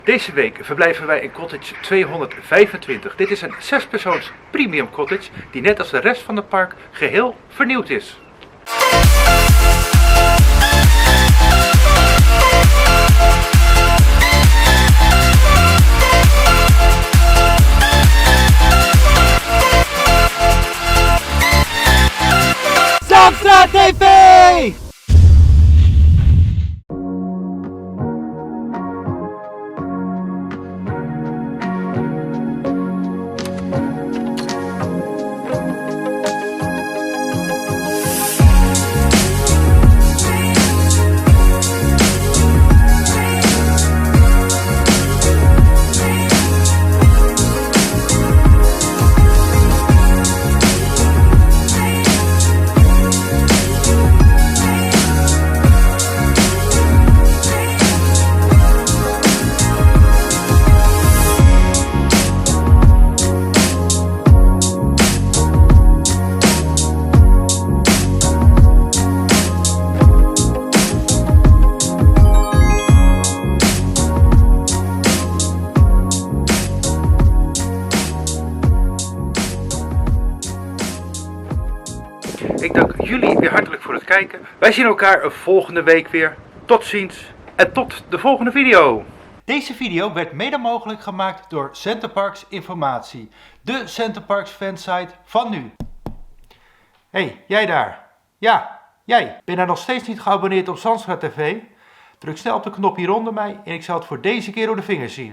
Deze week verblijven wij in cottage 225. Dit is een 6-persoons premium cottage die net als de rest van het park geheel vernieuwd is. Zandstraat TV! Ik dank jullie weer hartelijk voor het kijken. Wij zien elkaar volgende week weer. Tot ziens en tot de volgende video. Deze video werd mede mogelijk gemaakt door Centerparks Informatie. De Centerparks fansite van nu. Hey, jij daar. Ja, jij. Ben je nou nog steeds niet geabonneerd op Zandstraat TV? Druk snel op de knop hieronder mij en ik zal het voor deze keer door de vingers zien.